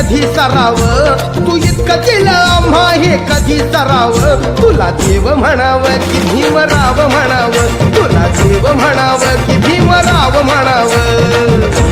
कधी सराव, तू इतकं केलं आम्हा हे कधी सराव. तुला देव म्हणावं की भीमराव म्हणावं, तुला देव म्हणावं की भीमराव म्हणावं.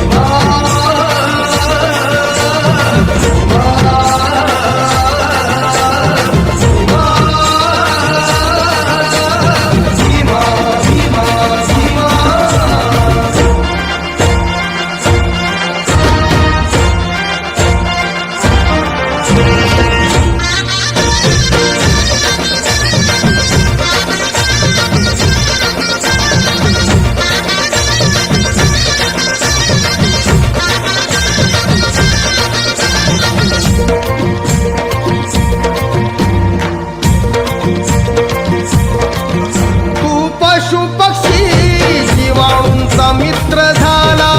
मित्र झाला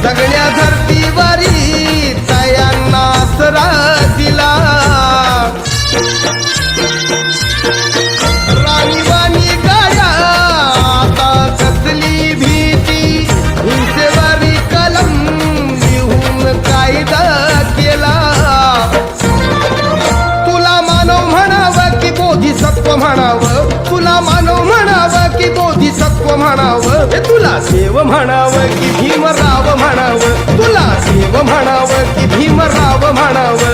सगळ्या धरतीवरी तयांना आसरा दिला. राणीवाणी गाया आता कसली भीती, हिंसेवरी कलम लिहून कायदा केला. तुला मानव म्हणावं की बोधिसत्व म्हणावं, तुला मानव म्हणावं की बोधिसत्व म्हणावं. तुला देव म्हणावं की भीमराव म्हणावं, तुला देव म्हणावं की भीमराव म्हणावं.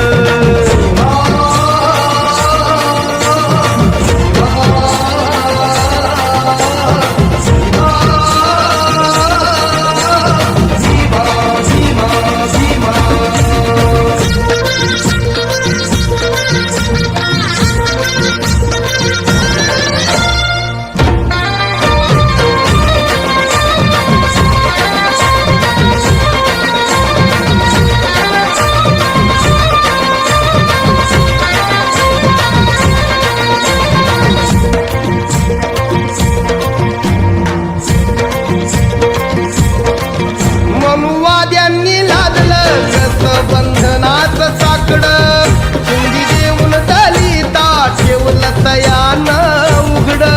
मनुवाद्यांनी लादलं कसं बंधनाचं साकडं, चिंदी देऊन दलिता ठेवलं तयानं उघडं.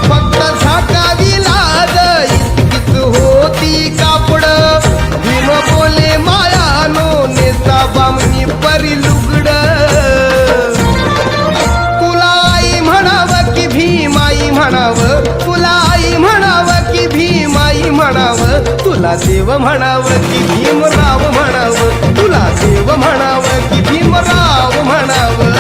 फक्त झाकावी लाज इतकीच होती कापडं, भीम बोले मायानो नेता बामणी परी लुगडं. तुला आई म्हणावं की भीमाई म्हणावं, तुला आई म्हणावं की भीमाई म्हणावं. तुला देव म्हणावं की भीमराव म्हणावं, तुला देव म्हणावं की भीमराव म्हणावं.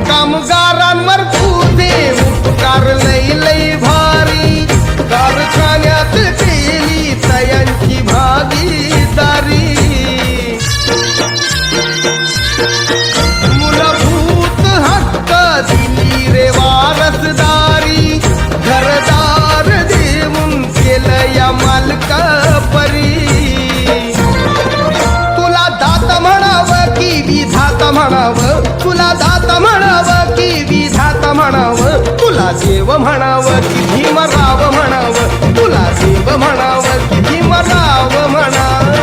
कामगारांवर तुझे उपकार लई लई भारी, कारखान्यात केली तयांची भागीदारी. मूलभूत हक्क दिली रे वारसदारी, घरदार देऊन केलं या मालका परी. तुला दात म्हणावं की विधाता म्हणावं, तुला दात म्हणावं की विधाता म्हणावं. तुला देव म्हणावं की भीमराव म्हणावं, तुला देव म्हणावं की भीमराव म्हणावं.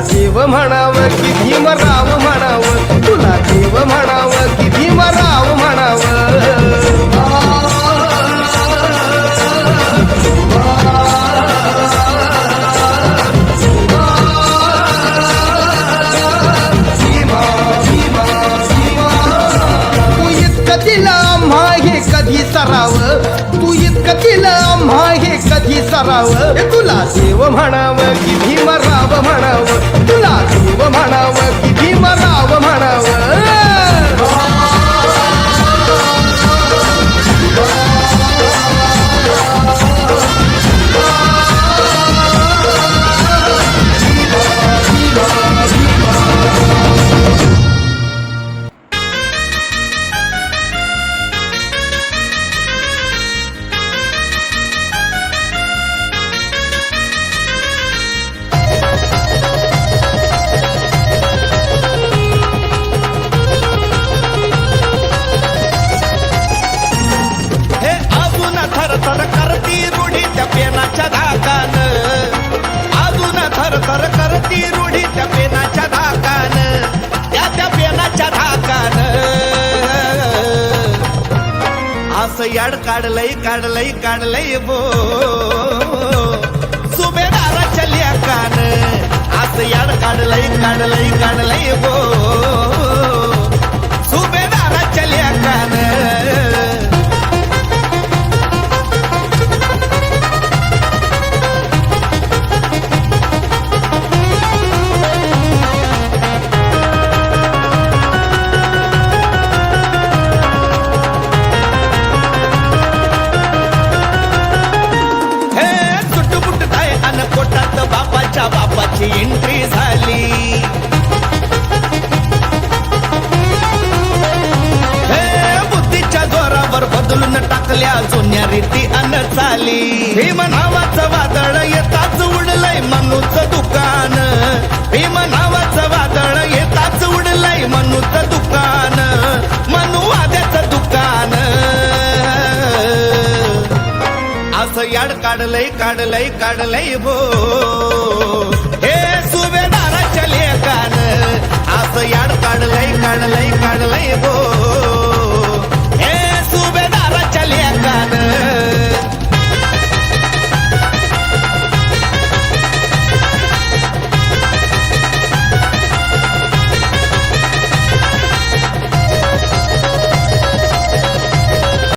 देव म्हणावं की भीमराव म्हणावं तुला देव म्हणावं की भीमराव म्हणावं दिला आम्हा हे कधी सराव तू इतकं दिलं आम्हा हे कधी सराव तुला देव म्हणावं की भीमराव म्हणावं तुला देव म्हणावं की भीमराव म्हणावं थर करती रूढी त्या पेनाच्या धाकान अजून थर करती रूढी त्या पेनाच्या धाकान त्या पेनाच्या धाकान असं याड काढलंय बो सुभेदाराच्या लेकान असं याड काढलंय बो सुभेदाराच्या लेकान बापाची एंट्री झाली बुद्धीच्या जोरावर बदलून टाकल्या जुन्या रीती अन चाली भीम नावाचं वादळ येताच उडलंय मनूचं दुकान भीम नावाचं वादळ येताच उडलंय मनूचं दुकान मनुवाद्याचं दुकान असं याड काढलंय भो